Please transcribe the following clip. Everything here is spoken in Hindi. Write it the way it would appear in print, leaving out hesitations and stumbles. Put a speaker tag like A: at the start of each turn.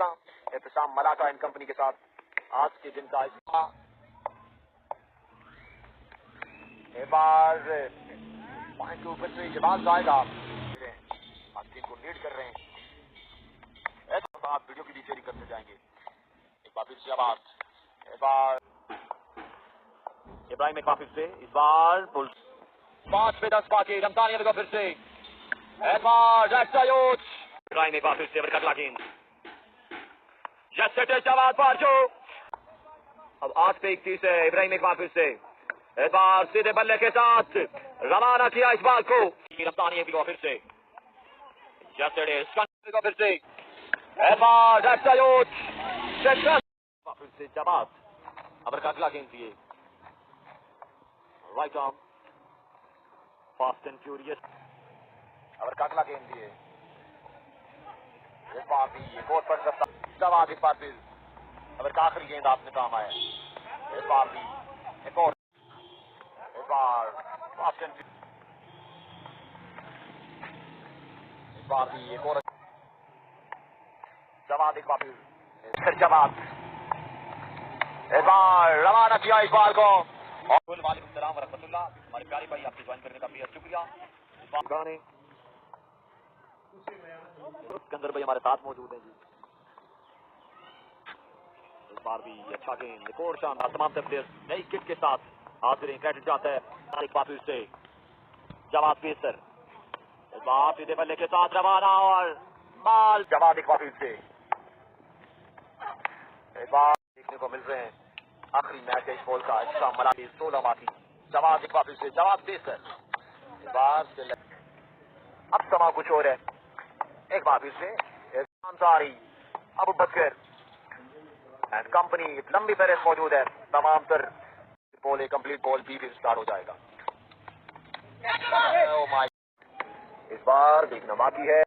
A: था एहतसाम मलाका एंड कंपनी के साथ आज के दिन का एक बार पॉइंट के ऊपर से ये बात जाएगा आप टीम को लीड कर रहे हैं। ऐसा आप वीडियो की भी शेयरिंग करते जाएंगे। एक बार फिर से आवाज एक बार इब्राहिम एक बार फिर से इस बार पुल 5 पे 10 पाके रमजान फिर से एक बार इब्राहिम एक बार फिर से अगला गेंद जवाब पर जो अब 8 पे 31 है। इब्राहिम एक बार फिर से एक बार सीधे बल्ले के साथ रवाना किया इस बाल को रफ्तानी भी फिर से फिर से एक बार फिर से जवाब अबर का अगला गेंद दिए right arm fast and furious अबर का अगला गेंद दिए एक बार भी एक और पर जवाब एक बार फिर अबर का आखिरी गेंद आपने काम आया एक बार भी एक और एक बार फास्ट एंड एक बार भी एक और जवाब एक बार फिर जवाब एक बार रवाना किया इस बार को वालेकुम सलाम व रहमतुल्लाह। हमारे प्यारे भाई आपके ज्वाइन करने का बेहद शुक्रिया। गाने सिकंदर भाई हमारे साथ मौजूद हैं जी। इस बार भी अच्छा गेंद एक और शानदार तमाम प्लेयर्स नई किट के साथ हाजिर हैं। क्रेडिट जाता है एक बार फिर से जवाब पेसर इस बार सीधे बल्ले के साथ रवाना और माल जवाब एक बार फिर से एक बार देखने को मिल रहे हैं आखिरी मैच है इस बॉल का इसका मरा 16 माथी जवाब एक बार फिर से जवाब देकर इस बार से अब समा कुछ और है। एक बार फिर से अंसारी अबू बकर एंड कंपनी लंबी पेरेस मौजूद है। तमाम तर बॉल कंप्लीट बॉल भी स्टार्ट हो जाएगा। इस बार देखना बाकी है।